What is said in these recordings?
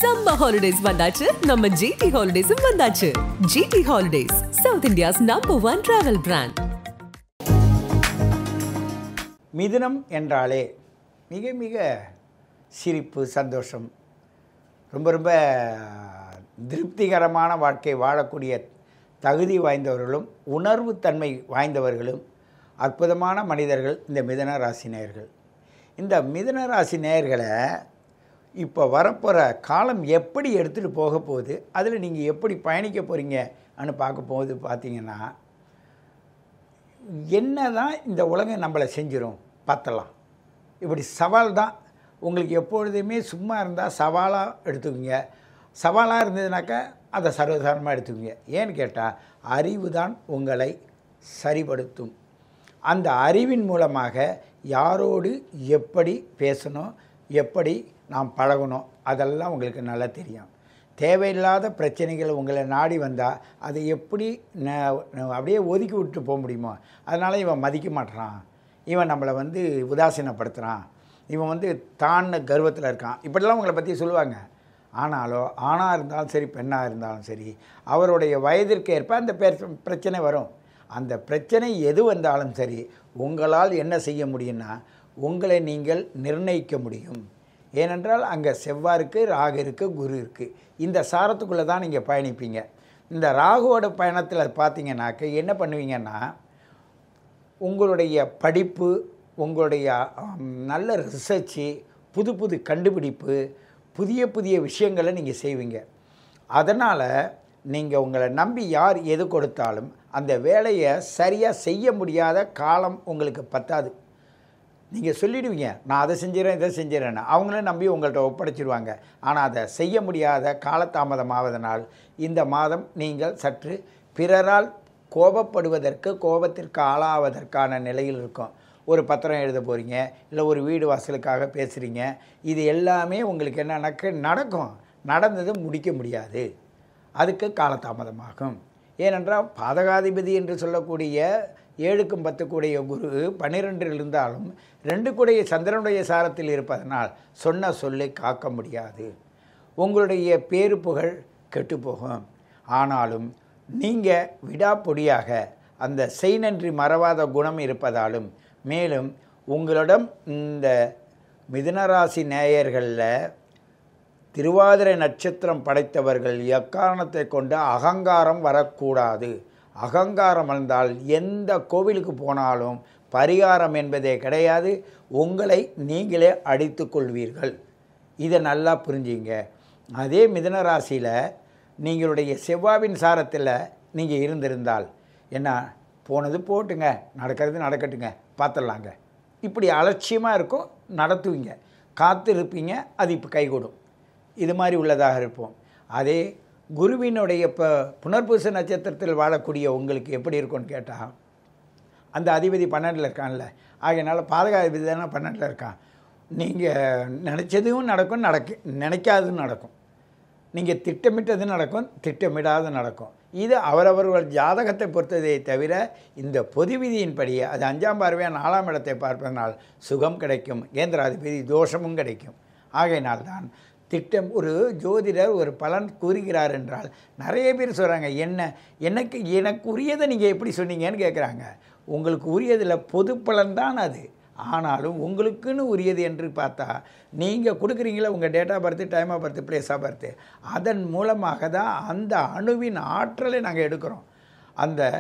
Summer holidays வந்தாச்சு நம்ம GT Holidays வந்தாச்சு. GT Holidays, South India's #1 travel brand. மிதுனம் என்றாலே மிக மிக சிரிப்பு, சந்தோஷம், ரொம்ப திருப்திகரமான வாழ்க்கை வாழக்கூடிய தகுதி வாய்ந்தவர்களும் உணர்வு தன்மை வாய்ந்தவர்களும் அற்புதமான மனிதர்கள் இந்த மிதுன ராசி நேயர்கள். இந்த மிதுன ராசி நேயர்களை இப்போ வரப்போகிற காலம் எப்படி எடுத்துகிட்டு போக போகுது, அதில் நீங்கள் எப்படி பயணிக்க போகிறீங்கன்னு பார்க்க போகுது. பார்த்தீங்கன்னா என்ன தான் இந்த உலகம் நம்மளை செஞ்சிடும் பார்த்தலாம். இப்படி சவால் தான் உங்களுக்கு எப்பொழுதுமே. சும்மா இருந்தால் சவாலாக எடுத்துக்குங்க, சவாலாக இருந்ததுனாக்கா அதை சர்வசாதாரணமாக எடுத்துக்குங்க. ஏன்னு கேட்டால் அறிவு தான் உங்களை சரிப்படுத்தும். அந்த அறிவின் மூலமாக யாரோடு எப்படி பேசணும், எப்படி நாம் பழகணும், அதெல்லாம் உங்களுக்கு நல்லா தெரியும். தேவையில்லாத பிரச்சனைகள் உங்களை நாடி வந்தால் அதை எப்படி அப்படியே ஒதுக்கி விட்டு போக முடியுமோ. அதனால் இவன் மதிக்க மாட்டுறான், இவன் நம்மளை உதாசீனப்படுத்துகிறான், இவன் தான் கர்வத்தில் இருக்கான், இப்படிலாம் உங்களை பற்றி சொல்லுவாங்க. ஆனாலும் ஆணாக இருந்தாலும் சரி, பெண்ணாக இருந்தாலும் சரி, அவருடைய வயதிற்கு ஏற்ப அந்த பிரச்சனை வரும். அந்த பிரச்சனை எது வந்தாலும் சரி, உங்களால் என்ன செய்ய முடியும்னா உங்களை நீங்கள் நிர்ணயிக்க முடியும். ஏனென்றால் அங்கே செவ்வாய் இருக்குது, ராகு இருக்குது, குரு இருக்குது. இந்த சாரத்துக்குள்ளே தான் நீங்கள் பயணிப்பீங்க. இந்த ராகுவோட பயணத்தில் பார்த்தீங்கன்னாக்க என்ன பண்ணுவீங்கன்னா, உங்களுடைய படிப்பு, உங்களுடைய நல்ல ரிசர்ச்சு, புது புது கண்டுபிடிப்பு, புதிய புதிய விஷயங்களை நீங்கள் செய்வீங்க. அதனால் நீங்கள் உங்களை நம்பி யார் எது கொடுத்தாலும் அந்த வேலையை சரியாக செய்ய முடியாத காலம் உங்களுக்கு பத்தாது. நீங்கள் சொல்லிடுவீங்க, நான் அதை செஞ்சிடறேன் இதை செஞ்சிடறேன்னு. அவங்களே நம்பி உங்கள்கிட்ட ஒப்படைச்சிடுவாங்க. ஆனால் அதை செய்ய முடியாத காலதாமதம் ஆவதனால் இந்த மாதம் நீங்கள் சற்று பிறரால் கோபத்திற்கு ஆளாவதற்கான நிலையில் இருக்கும். ஒரு பத்திரம் எழுத போகிறீங்க, இல்லை ஒரு வீடு வாசலுக்காக பேசுகிறீங்க. இது எல்லாமே உங்களுக்கு என்னன்னாக்க நடக்கும், நடந்தது முடிக்க முடியாது, அதுக்கு காலதாமதமாகும். ஏனென்றால் பாதகாதிபதி என்று சொல்லக்கூடிய 7க்கும் 10க்குடைய குரு 12 இருந்தாலும் 2 சந்திரனுடைய சாரத்தில் இருப்பதனால் சொன்ன சொல்லை காக்க முடியாது. உங்களுடைய பேரு புகழ் கெட்டுப்போகும். ஆனாலும் நீங்கள் விடாப்பொடியாக அந்த செய்நன்றி மறவாத குணம் இருப்பதாலும், மேலும் உங்களிடம் இந்த மிதுனராசி நேயர்களில் திருவாதிரை நட்சத்திரம் படைத்தவர்கள் எக்காரணத்தை கொண்டு அகங்காரம் வரக்கூடாது. அகங்காரம் வந்தால் எந்த கோவிலுக்கு போனாலும் பரிகாரம் என்பதே கிடையாது, உங்களை நீங்களே அடித்து கொள்வீர்கள். இதை நல்லா புரிஞ்சுங்க. அதே மிதுன ராசியில் நீங்களுடைய செவ்வாவின் சாரத்தில் நீங்கள் இருந்திருந்தால் என்ன, போனது போட்டுங்க, நடக்கிறது நடக்கட்டுங்க, பார்த்துடலாங்க, இப்படி அலட்சியமாக இருக்கும், நடத்துவீங்க, காத்திருப்பீங்க, அது இப்போ கைகூடும். இது மாதிரி உள்ளதாக இருப்போம். அதே குருவினுடைய இப்போ புனர்பூச நட்சத்திரத்தில் வாழக்கூடிய உங்களுக்கு எப்படி இருக்கும்னு கேட்டால், அந்த அதிபதி 12 இருக்கான்ல, ஆகையினால பாதகாதிபதி தானே 12 இருக்கான். நீங்கள் நினச்சதும் நடக்கும், நினைக்காததும் நடக்கும். நீங்கள் திட்டமிட்டது நடக்கும், திட்டமிடாது நடக்கும். இது அவரவர்கள் ஜாதகத்தை பொறுத்ததை தவிர இந்த பொது விதியின்படி அது 5ஆம் பார்வையாக 4ஆம் இடத்தை பார்ப்பதனால் சுகம் கிடைக்கும், கேந்திராதிபதி தோஷமும் கிடைக்கும். ஆகையினால்தான் திட்டம் ஒரு ஜோதிடர் ஒரு பலன் கூறுகிறார் என்றால் நிறைய பேர் சொல்கிறாங்க, எனக்கு உரியதை நீங்கள் எப்படி சொன்னீங்கன்னு கேட்குறாங்க. உங்களுக்கு உரியதில் பொது பலன் தான் அது. ஆனாலும் உங்களுக்குன்னு உரியது என்று பார்த்தா நீங்கள் கொடுக்குறீங்களா உங்கள் date of birth, time of birth, place of birth, அதன் மூலமாக தான் அந்த அணுவின் ஆற்றலை நாங்கள் எடுக்கிறோம். அந்த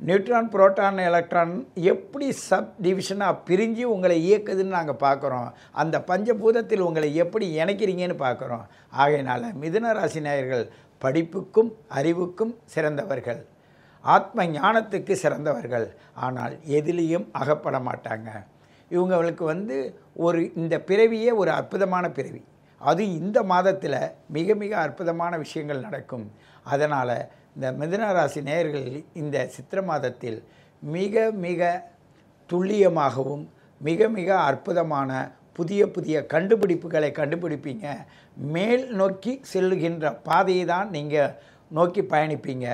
நியூட்ரான், புரோட்டான், எலக்ட்ரான் எப்படி சப் டிவிஷனாக பிரிஞ்சு உங்களை இயக்குதுன்னு நாங்கள் பார்க்குறோம். அந்த பஞ்சபூதத்தில் உங்களை எப்படி இணைக்கிறீங்கன்னு பார்க்குறோம். ஆகையினால் மிதுன ராசி நேயர்கள் படிப்புக்கும் அறிவுக்கும் சிறந்தவர்கள், ஆத்ம ஞானத்துக்கு சிறந்தவர்கள். ஆனால் எதிலையும் அகப்பட மாட்டாங்க. இவங்களுக்கு ஒரு இந்த பிறவியே ஒரு அற்புதமான பிறவி. அது இந்த மாதத்தில் மிக மிக அற்புதமான விஷயங்கள் நடக்கும். அதனால் இந்த மிதுன ராசி நேயர்கள் இந்த சித்திரை மாதத்தில் மிக மிக துல்லியமாகவும் மிக மிக அற்புதமான புதிய புதிய கண்டுபிடிப்புகளை கண்டுபிடிப்பீங்க. மேல் நோக்கி செல்லுகின்ற பாதையை தான் நீங்கள் நோக்கி பயணிப்பீங்க.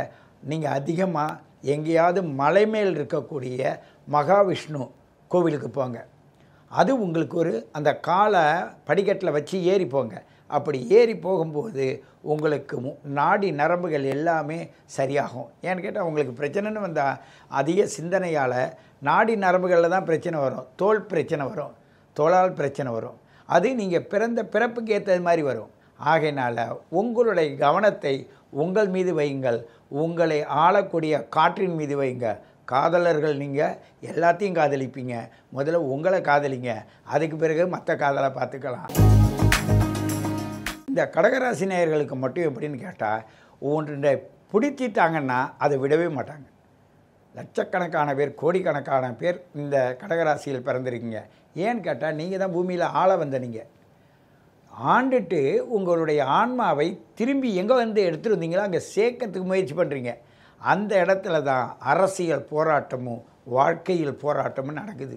நீங்கள் அதிகமாக எங்கேயாவது மலை மேல் இருக்கக்கூடிய மகாவிஷ்ணு கோவிலுக்கு போங்க. அது உங்களுக்கு அந்த காலை படிக்கட்டில் வச்சு ஏறி போங்க. அப்படி ஏறி போகும்போது உங்களுக்கு நாடி நரம்புகள் எல்லாமே சரியாகும். ஏன்னு கேட்டால் உங்களுக்கு பிரச்சனைன்னு வந்தால் அதிக சிந்தனையால் நாடி நரம்புகளில் தான் பிரச்சனை வரும். தோல் பிரச்சனை வரும், தோளால் பிரச்சனை வரும். அது நீங்கள் பிறந்த பிறப்புக்கு ஏற்றது மாதிரி வரும். ஆகையினால் உங்களுடைய கவனத்தை உங்கள் மீது வையுங்கள், உங்களை ஆளக்கூடிய காற்றின் மீது வைங்க. காதலர்கள் நீங்கள் எல்லாத்தையும் காதலிப்பீங்க, முதல்ல உங்களை காதலிங்க, அதுக்கு பிறகு மற்ற காதலை பார்த்துக்கலாம். இந்த கடகராசி நேயர்களுக்கு மட்டும் எப்படின்னு கேட்டால், ஒன்றை பிடிச்சிட்டாங்கன்னா அதை விடவே மாட்டாங்க. லட்சக்கணக்கான பேர், கோடிக்கணக்கான பேர் இந்த கடகராசியில் பிறந்திருக்கீங்க. ஏன்னு கேட்டால் நீங்கள் தான் பூமியில் ஆள வந்த நீங்கள் ஆண்டுட்டு உங்களுடைய ஆன்மாவை திரும்பி எங்கே வந்து எடுத்துகிட்டு வந்தீங்களோ அங்கே சேர்க்கறதுக்கு முயற்சி பண்ணுறீங்க. அந்த இடத்துல தான் அரசியல் போராட்டமும் வாழ்க்கையில் போராட்டமும் நடக்குது.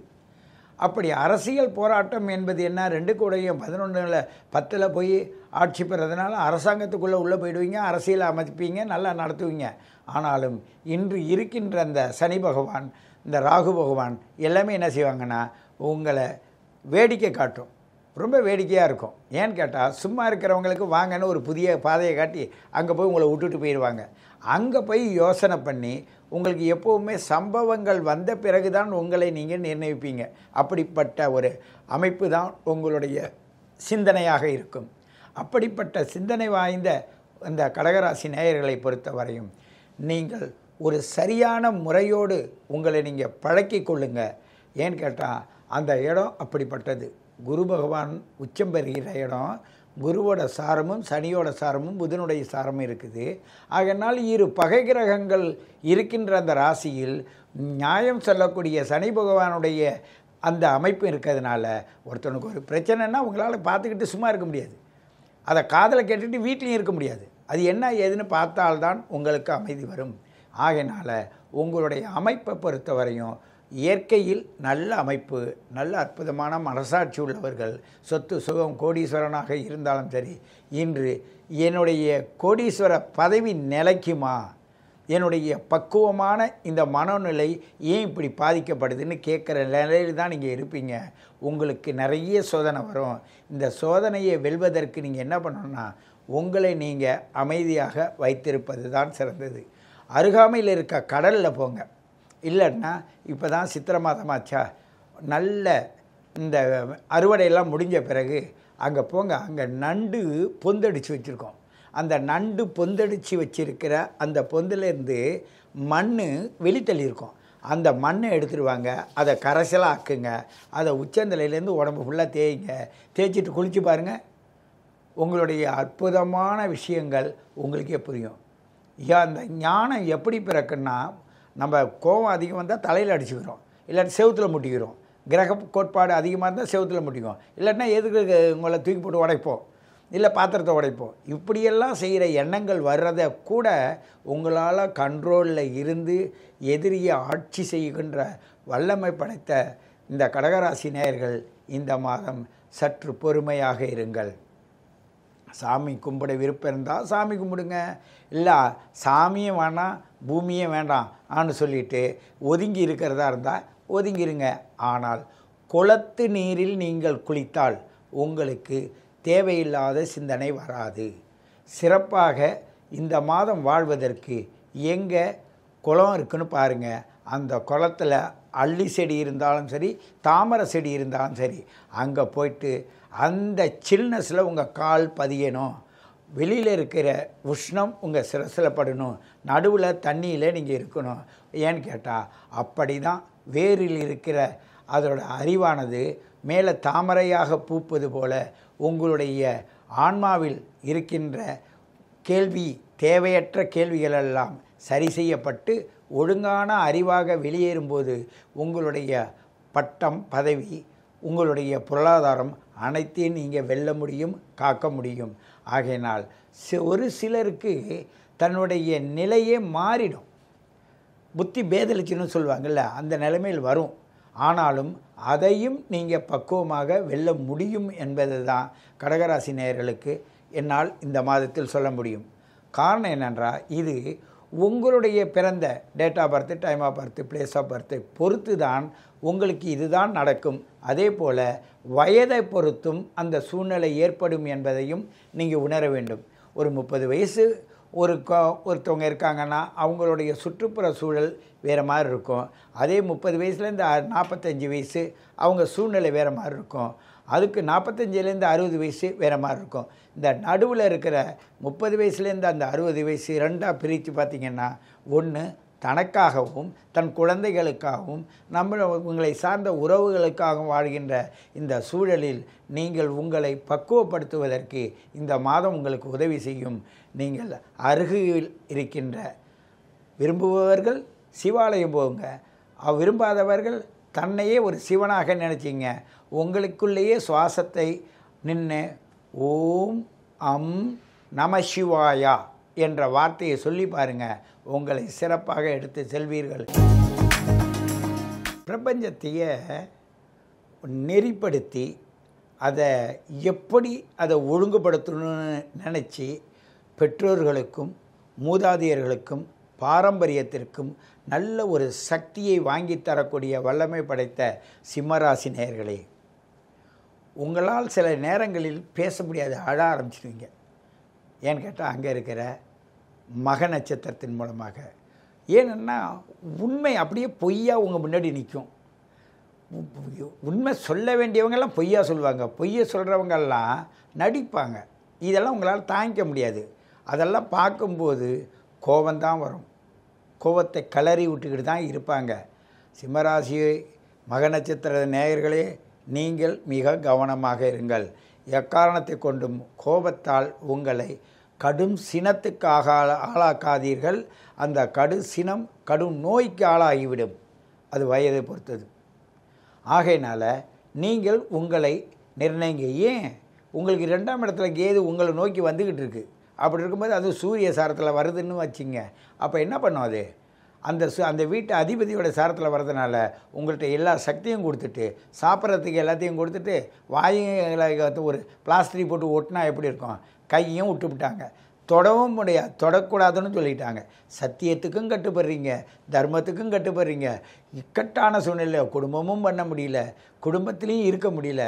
அப்படி அரசியல் போராட்டம் என்பது என்ன, 2 கூடையும் 11 10 போய் ஆட்சி பெறதுனால அரசாங்கத்துக்குள்ளே உள்ளே போயிடுவீங்க, அரசியலை அமைப்பீங்க, நல்லா நடத்துவீங்க. ஆனாலும் இன்று இருக்கின்ற அந்த சனி பகவான், இந்த ராகு பகவான் எல்லாமே என்ன செய்வாங்கன்னா உங்களை வேடிக்கை காட்டும். ரொம்ப வேடிக்கையாக இருக்கும். ஏன்னு கேட்டால் சும்மா இருக்கிறவங்களுக்கு வாங்கன்னு ஒரு புதிய பாதையை காட்டி அங்கே போய் உங்களை விட்டுட்டு போயிடுவாங்க. அங்கே போய் யோசனை பண்ணி உங்களுக்கு எப்போவுமே சம்பவங்கள் வந்த பிறகு தான் உங்களை நீங்கள் நிர்ணயிப்பீங்க. அப்படிப்பட்ட ஒரு அமைப்பு தான் உங்களுடைய சிந்தனையாக இருக்கும். அப்படிப்பட்ட சிந்தனை வாய்ந்த அந்த கடகராசி நேயர்களை பொறுத்தவரையும் நீங்கள் ஒரு சரியான முறையோடு உங்களை நீங்கள் பழக்கி கொள்ளுங்க. ஏன்னு கேட்டால் அந்த இடம் அப்படிப்பட்டது. குரு பகவான் உச்சம் பெறுகிற இடம், குருவோட சாரமும் சனியோட சாரமும் புதனுடைய சாரமும் இருக்குது. ஆகையினால் 2 பகை கிரகங்கள் இருக்கின்ற அந்த ராசியில் நியாயம் சொல்லக்கூடிய சனி பகவானுடைய அந்த அமைப்பு இருக்கிறதுனால ஒருத்தனுக்கு ஒரு பிரச்சனைன்னா உங்களால் பார்த்துக்கிட்டு சும்மா இருக்க முடியாது. அதை காதலை கேட்டுட்டு வீட்லேயும் இருக்க முடியாது. அது என்ன ஏதுன்னு பார்த்தால்தான் உங்களுக்கு அமைதி வரும். ஆகையினால் உங்களுடைய அமைப்பை பொறுத்தவரையும் இயற்கையில் நல்ல அமைப்பு, நல்ல அற்புதமான மனசாட்சி உள்ளவர்கள், சொத்து சுகம் கோடீஸ்வரனாக இருந்தாலும் சரி, இன்று என்னுடைய கோடீஸ்வர பதவி நிலைக்குமா, என்னுடைய பக்குவமான இந்த மனநிலை ஏன் இப்படி பாதிக்கப்படுதுன்னு கேட்குற நிலையில் தான் நீங்கள் இருப்பீங்க. உங்களுக்கு நிறைய சோதனை வரும். இந்த சோதனையை வெல்வதற்கு நீங்கள் என்ன பண்ணணும்னா உங்களை நீங்கள் அமைதியாக வைத்திருப்பது தான் சிறந்தது. அருகாமையில் இருக்க கடலில் போங்க. இல்லைன்னா இப்போ தான் சித்திரை மாதமாச்சா, நல்ல இந்த அறுவடையெல்லாம் முடிஞ்ச பிறகு அங்கே போங்க. அங்கே நண்டு பொந்தடிச்சு வச்சுருக்கோம். அந்த நண்டு பொந்தடிச்சு வச்சுருக்கிற அந்த பொந்துலேருந்து மண் வெளித்தள்ளியிருக்கோம். அந்த மண்ணை எடுத்துடுவாங்க, அதை கரைசலாக ஆக்குங்க, அதை உச்சந்தலையிலேருந்து உடம்பு ஃபுல்லாக தேய்ங்க. தேய்ச்சிட்டு குளித்து பாருங்கள், உங்களுடைய அற்புதமான விஷயங்கள் உங்களுக்கே புரியும். அந்த ஞானம் எப்படி பிறக்குன்னா, நம்ம கோபம் அதிகம் வந்தால் தலையில் அடிச்சுக்கிறோம், இல்லாட்டி செவுத்தில் முட்டிக்கிறோம். கிரக கோட்பாடு அதிகமாக இருந்தால் செவுத்தில் முட்டிக்கும், இல்லாட்டினா எதுக்கு உங்களை தூக்கி போட்டு உடைப்போம், இல்லை பாத்திரத்தை உடைப்போம். இப்படியெல்லாம் செய்கிற எண்ணங்கள் வர்றதை கூட உங்களால் கண்ட்ரோலில் இருந்து எதிரியை ஆட்சி செய்கின்ற வல்லமை படைத்த இந்த கடகராசி நேயர்கள் இந்த மாதம் சற்று பொறுமையாக இருங்கள். சாமி கும்பிட விருப்பம் இருந்தால் சாமி கும்பிடுங்க, இல்லை சாமியும் வேண்டாம் பூமியும் வேண்டாம் ஆன்னு சொல்லிட்டு ஒதுங்கி இருக்கிறதா இருந்தால் ஒதுங்கிருங்க. ஆனால் குளத்து நீரில் நீங்கள் குளித்தால் உங்களுக்கு தேவையில்லாத சிந்தனை வராது. சிறப்பாக இந்த மாதம் வாழ்வதற்கு எங்கே குளம் இருக்குன்னு பாருங்கள். அந்த குளத்தில் அள்ளி செடி இருந்தாலும் சரி, தாமரை செடி இருந்தாலும் சரி, அங்கே போயிட்டு அந்த சில்னஸில் உங்கள் கால் பதியணும். வெளியில் இருக்கிற உஷ்ணம் உங்கள் சிரசில் படணும். நடுவில் தண்ணியில் நீங்கள் இருக்கணும். ஏன்னு கேட்டால் அப்படி தான் வேரில் இருக்கிற அதோட அறிவானது மேலே தாமரையாக பூப்பது போல உங்களுடைய ஆன்மாவில் இருக்கின்ற கேள்வி, தேவையற்ற கேள்விகளெல்லாம் சரி செய்யப்பட்டு ஒழுங்கான அறிவாக வெளியேறும்போது உங்களுடைய பட்டம், பதவி, உங்களுடைய பொருளாதாரம் அனைத்தையும் நீங்கள் வெல்ல முடியும், காக்க முடியும். ஆகையினால் ஒரு சிலருக்கு தன்னுடைய நிலையே மாறிடும். புத்தி பேதலிச்சுன்னு சொல்லுவாங்கள்ல, அந்த நிலைமையில் வரும். ஆனாலும் அதையும் நீங்கள் பக்குவமாக வெல்ல முடியும் என்பது தான் கடகராசி நேயர்களுக்கு என்னால் இந்த மாதத்தில் சொல்ல முடியும். காரணம் என்னென்றால், இது உங்களுடைய பிறந்த date of birth, time of birth, place of birth பொறுத்து தான் உங்களுக்கு இதுதான் நடக்கும். அதே போல் வயதை பொறுத்தும் அந்த சூழ்நிலை ஏற்படும் என்பதையும் நீங்கள் உணர வேண்டும். ஒரு 30 வயசு ஒருத்தவங்க இருக்காங்கன்னா அவங்களுடைய சுற்றுப்புற சூழல் வேறு மாதிரி இருக்கும். அதே 30 வயசுலேருந்து 45 வயசு அவங்க சூழ்நிலை வேறு மாதிரி இருக்கும். அதுக்கு 45லேருந்து 60 வயசு வேறு மாதிரி இருக்கும். இந்த நடுவில் இருக்கிற 30 வயசுலேருந்து அந்த 60 வயசு ரெண்டாக பிரித்து பார்த்திங்கன்னா, ஒன்று தனக்காகவும் தன் குழந்தைகளுக்காகவும் உங்களை சார்ந்த உறவுகளுக்காகவும் வாழ்கின்ற இந்த சூழலில் நீங்கள் உங்களை பக்குவப்படுத்துவதற்கு இந்த மாதம் உங்களுக்கு உதவி செய்யும். நீங்கள் அருகில் இருக்கின்ற விரும்புபவர்கள் சிவாலயம் போங்க, விரும்பாதவர்கள் தன்னையே ஒரு சிவனாக நினச்சிங்க. உங்களுக்குள்ளேயே சுவாசத்தை நின்று ஓம் அம் நம சிவாயா என்ற வார்த்தையை சொல்லி பாருங்கள், உங்களை சிறப்பாக எடுத்து செல்வீர்கள். பிரபஞ்சத்தையே நெறிப்படுத்தி அதை எப்படி அதை ஒழுங்குபடுத்தணும்னு நினச்சி பெற்றோர்களுக்கும் மூதாதையர்களுக்கும் பாரம்பரியத்திற்கும் நல்ல ஒரு சக்தியை வாங்கி தரக்கூடிய வல்லமை படைத்த சிம்மராசி நேயர்களே, உங்களால் சில நேரங்களில் பேச முடியாது, அழ ஆரம்பிச்சிடுவீங்க. ஏன்னு கேட்டால் அங்கே இருக்கிற மக நட்சத்திரத்தின் மூலமாக. ஏன்னா உண்மை அப்படியே பொய்யா உங்கள் முன்னாடி நிற்கும். உண்மை சொல்ல வேண்டியவங்கெல்லாம் பொய்யா சொல்லுவாங்க, பொய்யை சொல்கிறவங்கெல்லாம் நடிப்பாங்க. இதெல்லாம் உங்களால் தாங்கிக்க முடியாது. அதெல்லாம் பார்க்கும்போது கோபந்தான் வரும். கோபத்தை கிளறி விட்டுக்கிட்டு தான் இருப்பாங்க. சிம்மராசி மக நட்சத்திர நேயர்களே, நீங்கள் மிக கவனமாக இருங்கள். எக்காரணத்தை கொண்டும் கோபத்தால் உங்களை கடும் சினத்துக்காக ஆளாக்காதீர்கள். அந்த சினம் கடும் நோய்க்கு ஆளாகிவிடும். அது வயதை பொறுத்தது. ஆகையினால் நீங்கள் உங்களை நிர்ணயிங்க. ஏன் உங்களுக்கு 2ஆம் இடத்துல கேது உங்களை நோக்கி வந்துக்கிட்டு இருக்குது. அப்படி இருக்கும்போது அது சூரிய சாரத்தில் வருதுன்னு வச்சுங்க. அப்போ என்ன பண்ணும் அது? அந்த வீட்டு அதிபதியோட சாரத்தில் வர்றதுனால உங்கள்கிட்ட எல்லா சக்தியும் கொடுத்துட்டு சாப்பிட்றதுக்கு எல்லாத்தையும் கொடுத்துட்டு வாயில ஒரு பிளாஸ்டரி போட்டு ஒட்டினா எப்படி இருக்கும்? கையும் விட்டுவிட்டாங்க. தொடவும் முடியாது, தொடக்கூடாதுன்னு சொல்லிட்டாங்க. சத்தியத்துக்கும் கட்டுப்படுறீங்க, தர்மத்துக்கும் கட்டுப்படுறீங்க. இக்கட்டான சூழ்நிலை, குடும்பமும் பண்ண முடியல, குடும்பத்திலையும் இருக்க முடியல,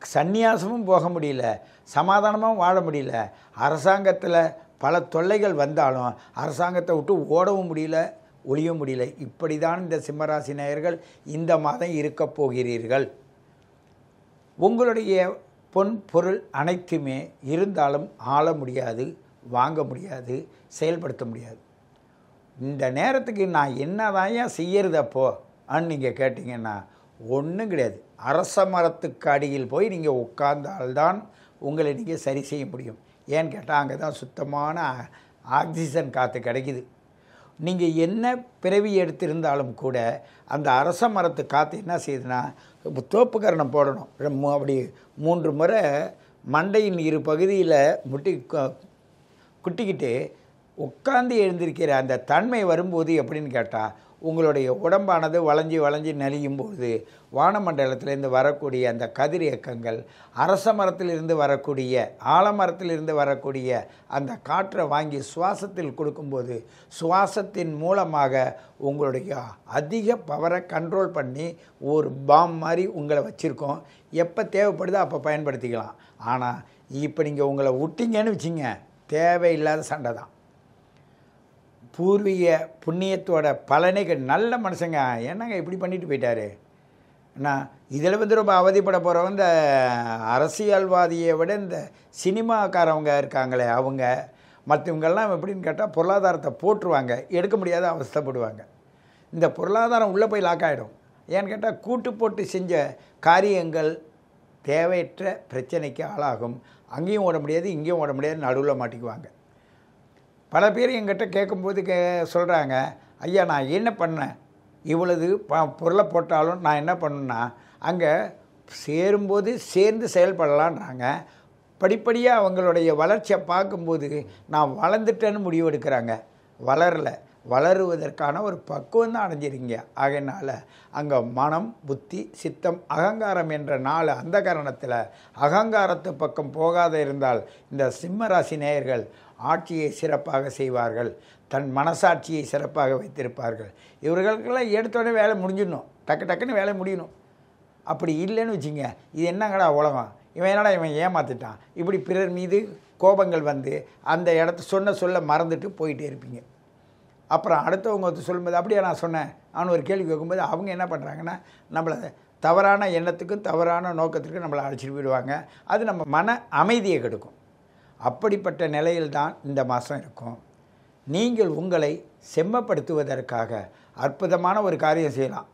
சந்நியாசமும் போக முடியல, சமாதானமும் வாழ முடியல. அரசாங்கத்தில் பல தொல்லைகள் வந்தாலும் அரசாங்கத்தை விட்டு ஓடவும் முடியல, ஒழிய முடியல. இப்படி தான் இந்த சிம்மராசி நேயர்கள் இந்த மாதம் இருக்கப் போகிறீர்கள். உங்களுடைய பொன் பொருள் அனைத்துமே இருந்தாலும் ஆள முடியாது, வாங்க முடியாது, செயல்படுத்த முடியாது. இந்த நேரத்துக்கு நான் என்னதான் செய்யறது அப்போன்னு நீங்கள் கேட்டிங்கன்னா ஒன்றும் கிடையாது. அரச மரத்துக்கு அடியில் போய் நீங்கள் உட்கார்ந்தால்தான் உங்களை நீங்கள் சரி செய்ய முடியும். ஏன்னு கேட்டால் அங்கே தான் சுத்தமான ஆக்சிஜன் காற்று கிடைக்குது. நீங்கள் என்ன பிறவி எடுத்திருந்தாலும் கூட அந்த அரச மரத்து காற்று என்ன செய்யுதுன்னா, தோப்புக்கரணம் போடணும். அப்படி 3 முறை மண்டையின் 2 பகுதியில் குட்டிக்கிட்டு உட்கார்ந்து எழுந்திருக்கிற அந்த தன்மை வரும்போது எப்படின்னு கேட்டால், உங்களுடைய உடம்பானது வளைஞ்சி நெளியும் போது வானமண்டலத்திலிருந்து வரக்கூடிய அந்த கதிர் இயக்கங்கள், அரச மரத்திலிருந்து வரக்கூடிய ஆலமரத்திலிருந்து வரக்கூடிய அந்த காற்றை வாங்கி சுவாசத்தில் கொடுக்கும்போது சுவாசத்தின் மூலமாக உங்களுடைய அதிக பவரை கண்ட்ரோல் பண்ணி ஒரு பாம் மாதிரி உங்களை வச்சுருக்கோம். எப்போ தேவைப்படுதோ அப்போ பயன்படுத்திக்கலாம். ஆனால் இப்போ நீங்கள் உங்களை விட்டீங்கன்னு வச்சிங்க, தேவையில்லாத சண்டை தான். பூர்வீக புண்ணியத்தோட பலனை நல்ல மனுஷங்க என்னங்க இப்படி பண்ணிட்டு போயிட்டாரு. நான் இதில் ரொம்ப அவதிப்பட போகிறவங்க இந்த அரசியல்வாதியை விட இந்த சினிமாக்காரவங்க இருக்காங்களே அவங்க, மற்றவங்கெல்லாம் எப்படின்னு கேட்டால் பொருளாதாரத்தை போட்டுருவாங்க, எடுக்க முடியாத அவஸ்தைப்படுவாங்க. இந்த பொருளாதாரம் உள்ளே போய் லாக் ஆகிடும். ஏன்னு கேட்டால் கூட்டு போட்டு செஞ்ச காரியங்கள் தேவையற்ற பிரச்சனைக்கு ஆளாகும். அங்கேயும் ஓட முடியாது, இங்கேயும் ஓட முடியாது, நடுவில் மாட்டிக்குவாங்க. பல பேர் எங்கிட்ட கேட்கும்போது சொல்கிறாங்க, ஐயா நான் என்ன பண்ணேன், இவ்வளவு பொருளை போட்டாலும் நான் என்ன பண்ணேன்னா, அங்கே சேரும்போது சேர்ந்து செயல்படலான்றாங்க. படிப்படியாக அவங்களுடைய வளர்ச்சியை பார்க்கும்போது நான் வளர்ந்துட்டேன்னு முடிவு எடுக்கிறாங்க. வளரலை. வளருவதற்கான ஒரு பக்குவம் தான் அடைஞ்சிருங்க. ஆகையினால் அங்கே மனம், புத்தி, சித்தம், அகங்காரம் என்ற 4 அந்த காரணத்தில் அகங்காரத்து பக்கம் போகாத இருந்தால் இந்த சிம்ம ராசி நேயர்கள் ஆட்சியை சிறப்பாக செய்வார்கள், தன் மனசாட்சியை சிறப்பாக வைத்திருப்பார்கள். இவர்களுக்கெல்லாம் எடுத்தோடனே வேலை முடிஞ்சிடணும், டக்குன்னு வேலை முடியணும். அப்படி இல்லைன்னு வச்சுங்க, இது என்னங்கடா உலகம், இவன் ஏமாற்றிட்டான், இப்படி பிறர் மீது கோபங்கள் வந்து அந்த இடத்த சொல்ல மறந்துட்டு போயிட்டே இருப்பீங்க. அப்புறம் அடுத்தவங்க சொல்லும்போது அப்படியே நான் சொன்னேன் அவனு ஒரு கேள்வி கேட்கும்போது அவங்க என்ன பண்ணுறாங்கன்னா நம்மளை தவறான எண்ணத்துக்கும் தவறான நோக்கத்திற்கும் நம்மளை அழைச்சிட்டு போயிடுவாங்க. அது நம்ம மன அமைதியை கெடுக்கும். அப்படிப்பட்ட நிலையில்தான் இந்த மாதம் இருக்கும். நீங்கள் உங்களை செம்மப்படுத்துவதற்காக அற்புதமான ஒரு காரியம் செய்யலாம்.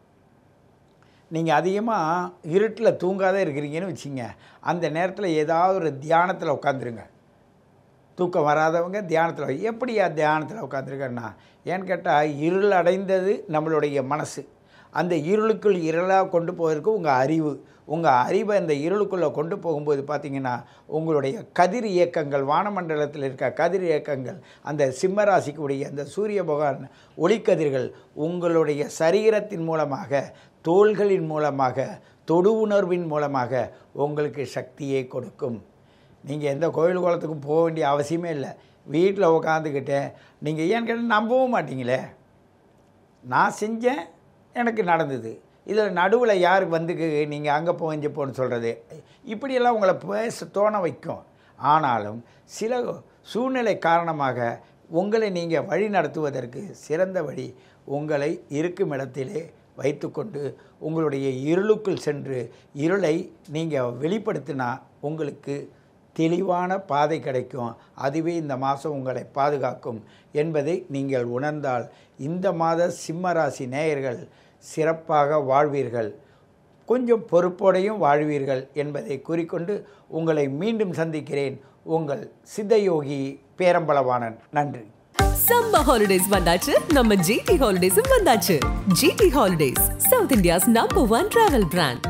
நீங்கள் அதிகமாக இருட்டில் தூங்காத இருக்கிறீங்கன்னு வச்சுங்க, அந்த நேரத்தில் ஏதாவது ஒரு தியானத்தில் உட்காந்துருங்க. தூக்கம் வராதவங்க தியானத்தில், எப்படியா தியானத்தில் உட்காந்துருக்கேன்னா, ஏன்னு கேட்டால் இருள் அடைந்தது நம்மளுடைய மனசு. அந்த இருளுக்குள் இருளாக கொண்டு போவதற்கு உங்கள் அறிவை அந்த இருளுக்குள்ளே கொண்டு போகும்போது பார்த்திங்கன்னா உங்களுடைய கதிர் இயக்கங்கள், வானமண்டலத்தில் இருக்க கதிர் இயக்கங்கள், அந்த சிம்மராசிக்குடைய அந்த சூரிய பகவான் ஒளிக்கதிர்கள் உங்களுடைய சரீரத்தின் மூலமாக, தோள்களின் மூலமாக, தொடு உணர்வின் மூலமாக உங்களுக்கு சக்தியை கொடுக்கும். நீங்கள் எந்த கோயில் குளத்துக்கும் போக வேண்டிய அவசியமே இல்லை. வீட்டில் உட்காந்துக்கிட்டு நீங்கள் ஏன்னு கேட்டால் நம்பவும் மாட்டீங்களே, நான் செஞ்சேன், எனக்கு நடந்தது, இதில் நடுவில் யார் வந்து நீங்கள் அங்கே போ இங்கே போன்னு சொல்கிறது, இப்படியெல்லாம் உங்களை பேச தோண வைக்கும். ஆனாலும் சில சூழ்நிலை காரணமாக உங்களை நீங்கள் வழி நடத்துவதற்கு சிறந்த வழி உங்களை இருக்கும் இடத்திலே வைத்துக்கொண்டு உங்களுடைய இருளுக்குள் சென்று இருளை நீங்கள் வெளிப்படுத்தினா உங்களுக்கு தெளிவான பாதை கிடைக்கும். அதுவே இந்த மாதம் உங்களை பாதுகாக்கும் என்பதை நீங்கள் உணர்ந்தால் இந்த மாத சிம்மராசி நேயர்கள் சிறப்பாக வாழ்வீர்கள், கொஞ்சம் பொறுப்போடையும் வாழ்வீர்கள் என்பதை கூறிக்கொண்டு உங்களை மீண்டும் சந்திக்கிறேன். உங்கள் சித்தயோகி பேரம்பலவாணன். நன்றி. சம்மர் ஹாலிடேஸ் வந்தாச்சு, நம்ம ஜிடி ஹாலிடேஸும் வந்தாச்சு. GT holidays, South India's number 1 travel brand.